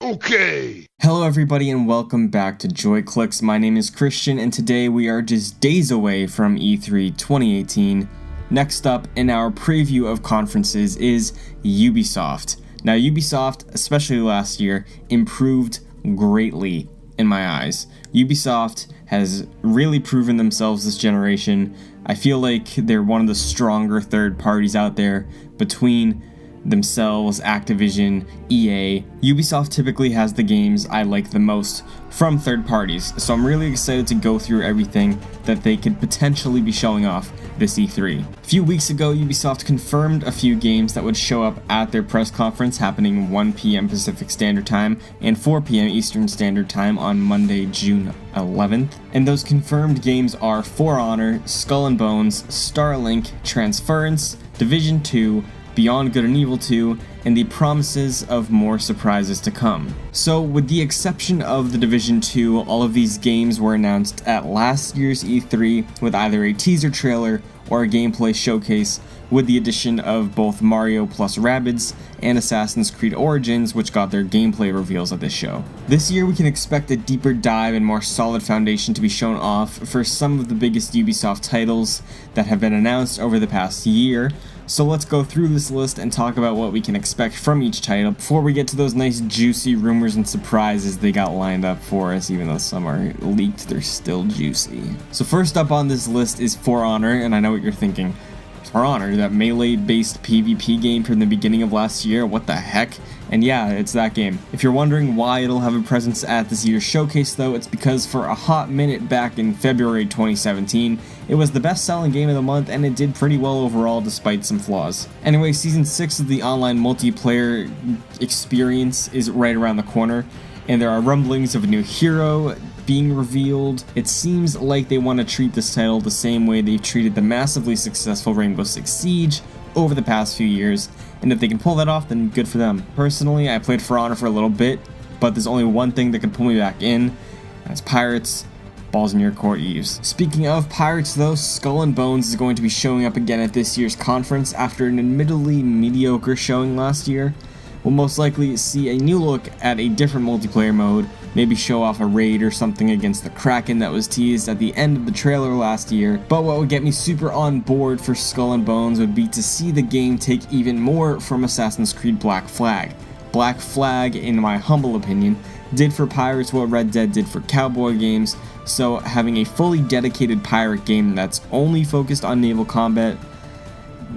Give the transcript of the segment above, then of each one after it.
Okay. Hello everybody and welcome back to Joy Clicks. My name is Christian and today we are just days away from E3 2018. Next up in our preview of conferences is Ubisoft. Now Ubisoft, especially last year, improved greatly in my eyes. Ubisoft has really proven themselves this generation. I feel like they're one of the stronger third parties out there between themselves, Activision, EA. Ubisoft typically has the games I like the most from third parties, so I'm really excited to go through everything that they could potentially be showing off this E3. A few weeks ago, Ubisoft confirmed a few games that would show up at their press conference happening 1 p.m. Pacific Standard Time and 4 p.m. Eastern Standard Time on Monday, June 11th. And those confirmed games are For Honor, Skull and Bones, Starlink, Transference, Division 2, Beyond Good and Evil 2, and the promises of more surprises to come. So, with the exception of the Division 2, all of these games were announced at last year's E3 with either a teaser trailer or a gameplay showcase, with the addition of both Mario plus Rabbids and Assassin's Creed Origins, which got their gameplay reveals at this show. This year we can expect a deeper dive and more solid foundation to be shown off for some of the biggest Ubisoft titles that have been announced over the past year. So let's go through this list and talk about what we can expect from each title before we get to those nice juicy rumors and surprises they got lined up for us. Even though some are leaked, they're still juicy. So first up on this list is For Honor, and I know what you're thinking. For Honor, that melee-based PvP game from the beginning of last year, what the heck? And yeah, it's that game. If you're wondering why it'll have a presence at this year's showcase though, it's because for a hot minute back in February 2017, it was the best-selling game of the month and it did pretty well overall despite some flaws. Anyway, Season 6 of the online multiplayer experience is right around the corner, and there are rumblings of a new hero being revealed. It seems like they want to treat this title the same way they've treated the massively successful Rainbow Six Siege over the past few years, and if they can pull that off, then good for them. Personally, I played For Honor for a little bit, but there's only one thing that can pull me back in, and that's Pirates. Balls in your court, Eves. Speaking of Pirates though, Skull and Bones is going to be showing up again at this year's conference after an admittedly mediocre showing last year. We'll most likely see a new look at a different multiplayer mode, maybe show off a raid or something against the Kraken that was teased at the end of the trailer last year. But what would get me super on board for Skull and Bones would be to see the game take even more from Assassin's Creed Black Flag. Black Flag, in my humble opinion, did for Pirates what Red Dead did for cowboy games, so having a fully dedicated pirate game that's only focused on naval combat,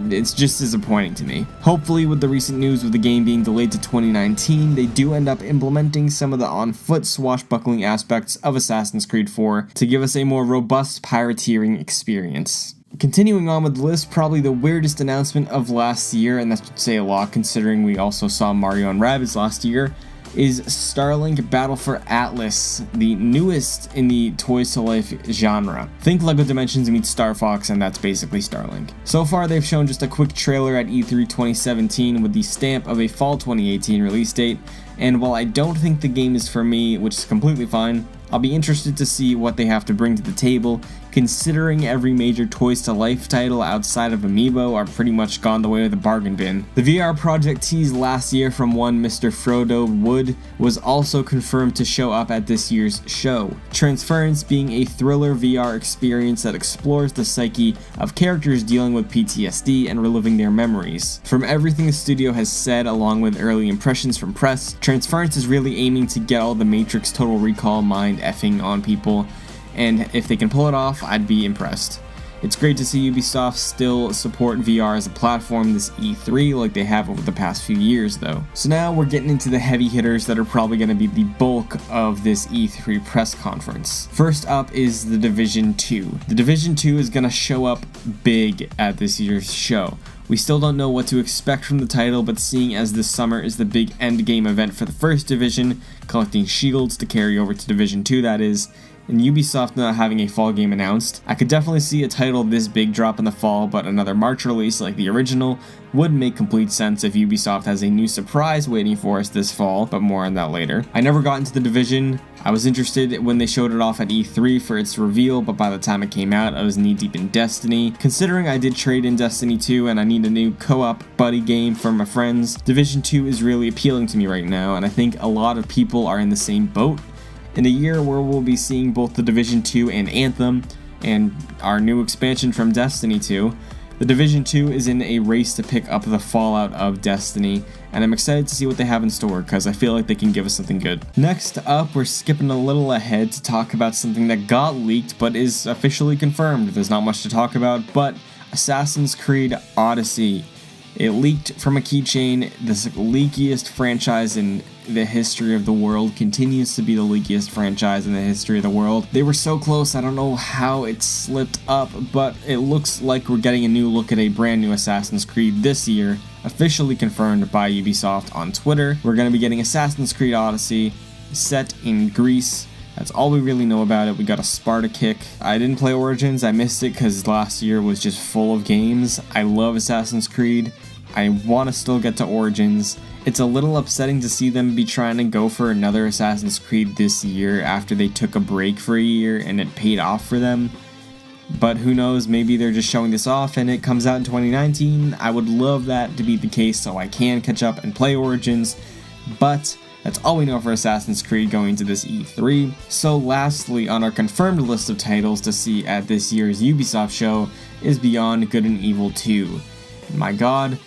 it's just disappointing to me. Hopefully, with the recent news of the game being delayed to 2019, they do end up implementing some of the on-foot swashbuckling aspects of Assassin's Creed 4 to give us a more robust pirateering experience. Continuing on with the list, probably the weirdest announcement of last year, and that should say a lot considering we also saw Mario and Rabbids last year, is Starlink Battle for Atlas, the newest in the Toys to Life genre. Think LEGO Dimensions meets Star Fox, and that's basically Starlink. So far, they've shown just a quick trailer at E3 2017 with the stamp of a fall 2018 release date, and while I don't think the game is for me, which is completely fine, I'll be interested to see what they have to bring to the table, considering every major Toys to Life title outside of Amiibo are pretty much gone the way of the bargain bin. The VR project teased last year from one Mr. Frodo Wood was also confirmed to show up at this year's show. Transference being a thriller VR experience that explores the psyche of characters dealing with PTSD and reliving their memories. From everything the studio has said along with early impressions from press, Transference is really aiming to get all the Matrix Total Recall mind effing on people, and if they can pull it off, I'd be impressed. It's great to see Ubisoft still support VR as a platform this E3 like they have over the past few years though. So now we're getting into the heavy hitters that are probably going to be the bulk of this E3 press conference. First up is The Division 2. The Division 2 is going to show up big at this year's show. We still don't know what to expect from the title, but seeing as this summer is the big endgame event for the first Division, collecting shields to carry over to Division 2 that is, and Ubisoft not having a fall game announced, I could definitely see a title this big drop in the fall, but another March release like the original would make complete sense if Ubisoft has a new surprise waiting for us this fall, but more on that later. I never got into The Division. I was interested when they showed it off at E3 for its reveal, but by the time it came out, I was knee-deep in Destiny. Considering I did trade in Destiny 2 and I need a new co-op buddy game for my friends, Division 2 is really appealing to me right now, and I think a lot of people are in the same boat. In a year where we'll be seeing both The Division 2 and Anthem, and our new expansion from Destiny 2, The Division 2 is in a race to pick up the fallout of Destiny, and I'm excited to see what they have in store because I feel like they can give us something good. Next up, we're skipping a little ahead to talk about something that got leaked but is officially confirmed. There's not much to talk about, but Assassin's Creed Odyssey. It leaked from a keychain. This leakiest franchise in the history of the world continues to be the leakiest franchise in the history of the world. They were so close, I don't know how it slipped up, but it looks like we're getting a new look at a brand new Assassin's Creed this year, officially confirmed by Ubisoft on Twitter. We're going to be getting Assassin's Creed Odyssey, set in Greece. That's all we really know about it. We got a Sparta kick. I didn't play Origins. I missed it because last year was just full of games. I love Assassin's Creed. I want to still get to Origins. It's a little upsetting to see them be trying to go for another Assassin's Creed this year after they took a break for a year and it paid off for them. But who knows, maybe they're just showing this off and it comes out in 2019. I would love that to be the case so I can catch up and play Origins. But that's all we know for Assassin's Creed going into this E3. So lastly, on our confirmed list of titles to see at this year's Ubisoft show is Beyond Good and Evil 2. My god,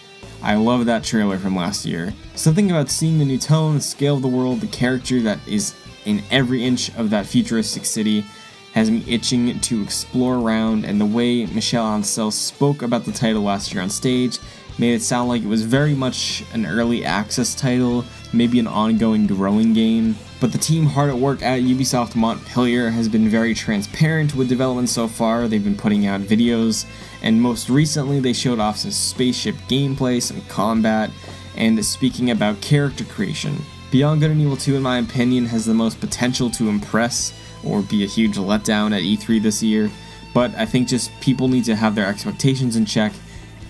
I love that trailer from last year. Something about seeing the new tone, the scale of the world, the character that is in every inch of that futuristic city has me itching to explore around, and the way Michel Ancel spoke about the title last year on stage made it sound like it was very much an early access title, maybe an ongoing growing game. But the team hard at work at Ubisoft Montpellier has been very transparent with development so far. They've been putting out videos, and most recently they showed off some spaceship gameplay, some combat, and speaking about character creation. Beyond Good and Evil 2, in my opinion, has the most potential to impress or be a huge letdown at E3 this year, but I think just people need to have their expectations in check.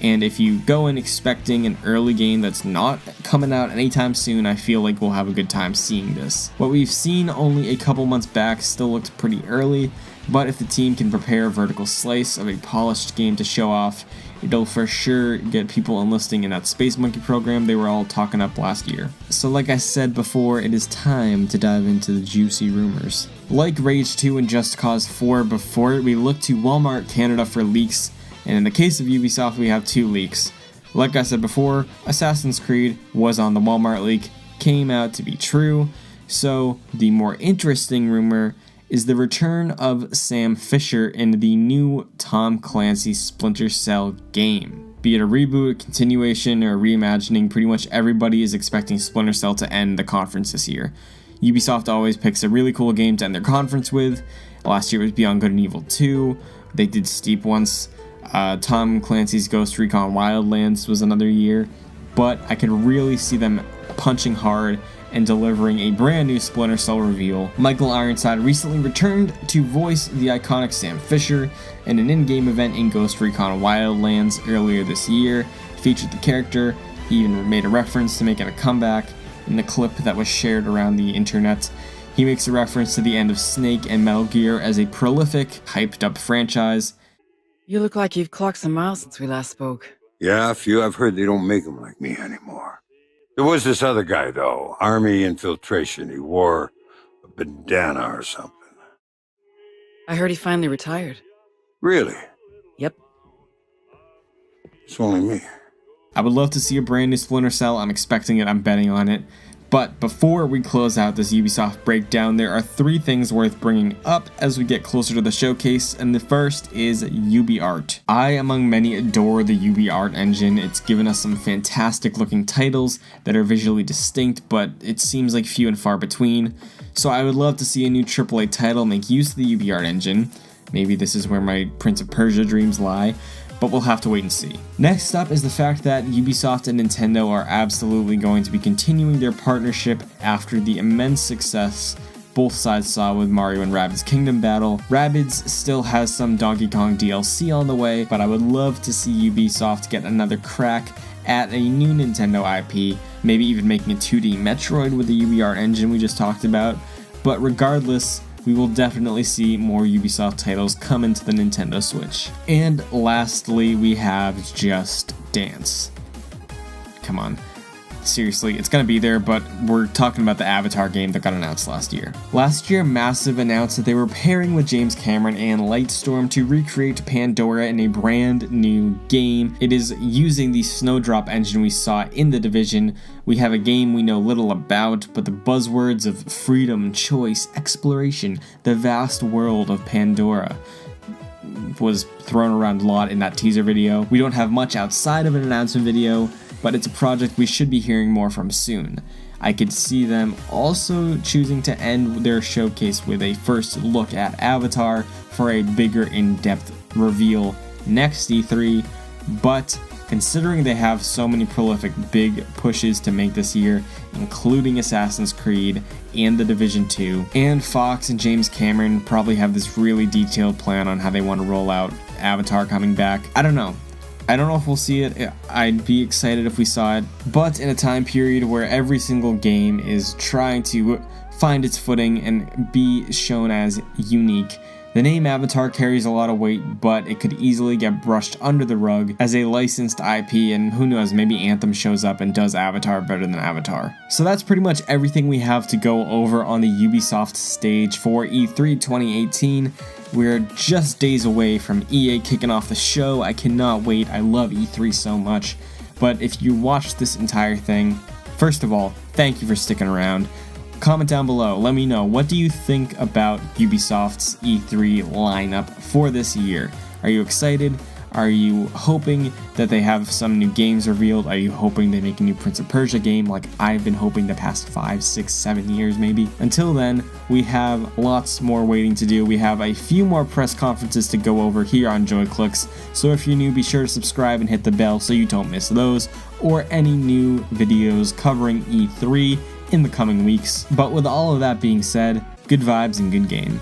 And if you go in expecting an early game that's not coming out anytime soon, I feel like we'll have a good time seeing this. What we've seen only a couple months back still looked pretty early, but if the team can prepare a vertical slice of a polished game to show off, it'll for sure get people enlisting in that Space Monkey program they were all talking up last year. So like I said before, it is time to dive into the juicy rumors. Like Rage 2 and Just Cause 4 before, we look to Walmart Canada for leaks. And in the case of Ubisoft, we have two leaks. Like I said before, Assassin's Creed was on the Walmart leak, came out to be true. So the more interesting rumor is the return of Sam Fisher in the new Tom Clancy Splinter Cell game. Be it a reboot, a continuation, or a reimagining, pretty much everybody is expecting Splinter Cell to end the conference this year. Ubisoft always picks a really cool game to end their conference with. Last year was Beyond Good and Evil 2. They did Steep once. Tom Clancy's Ghost Recon Wildlands was another year, but I could really see them punching hard and delivering a brand new Splinter Cell reveal. Michael Ironside recently returned to voice the iconic Sam Fisher in an in-game event in Ghost Recon Wildlands earlier this year. Featured the character. He even made a reference to making a comeback in the clip that was shared around the internet. He makes a reference to the end of Snake and Metal Gear as a prolific, hyped-up franchise. You look like you've clocked some miles since we last spoke. Yeah, a few. I've heard they don't make them like me anymore. There was this other guy, though. Army infiltration. He wore a bandana or something. I heard he finally retired. Really? Yep. It's only me. I would love to see a brand new Splinter Cell. I'm expecting it. I'm betting on it. But before we close out this Ubisoft breakdown, there are three things worth bringing up as we get closer to the showcase, and the first is UbiArt. I, among many, adore the UbiArt engine. It's given us some fantastic looking titles that are visually distinct, but it seems like few and far between. So I would love to see a new AAA title make use of the UbiArt engine. Maybe this is where my Prince of Persia dreams lie, but we'll have to wait and see. Next up is the fact that Ubisoft and Nintendo are absolutely going to be continuing their partnership after the immense success both sides saw with Mario and Rabbids Kingdom Battle. Rabbids still has some Donkey Kong DLC on the way, but I would love to see Ubisoft get another crack at a new Nintendo IP, maybe even making a 2D Metroid with the UbiArt engine we just talked about. But regardless, we will definitely see more Ubisoft titles come into the Nintendo Switch. And lastly, we have Just Dance. Come on. Seriously, it's gonna be there, but we're talking about the Avatar game that got announced last year. Last year, Massive announced that they were pairing with James Cameron and Lightstorm to recreate Pandora in a brand new game. It is using the Snowdrop engine we saw in The Division. We have a game we know little about, but the buzzwords of freedom, choice, exploration, the vast world of Pandora was thrown around a lot in that teaser video. We don't have much outside of an announcement video, but it's a project we should be hearing more from soon. I could see them also choosing to end their showcase with a first look at Avatar for a bigger in-depth reveal next E3, but considering they have so many prolific big pushes to make this year, including Assassin's Creed and The Division 2, and Fox and James Cameron probably have this really detailed plan on how they want to roll out Avatar coming back. I don't know if we'll see it. I'd be excited if we saw it, but in a time period where every single game is trying to find its footing and be shown as unique, the name Avatar carries a lot of weight, but it could easily get brushed under the rug as a licensed IP, and who knows, maybe Anthem shows up and does Avatar better than Avatar. So that's pretty much everything we have to go over on the Ubisoft stage for E3 2018. We're just days away from EA kicking off the show. I cannot wait. I love E3 so much. But if you watched this entire thing, first of all, thank you for sticking around. Comment down below. Let me know, what do you think about Ubisoft's E3 lineup for this year? Are you excited? Are you hoping that they have some new games revealed? Are you hoping they make a new Prince of Persia game like I've been hoping the past 5, 6, 7 years maybe? Until then, we have lots more waiting to do. We have a few more press conferences to go over here on JoyClicks, so if you're new, be sure to subscribe and hit the bell so you don't miss those or any new videos covering E3 in the coming weeks. But with all of that being said, good vibes and good game.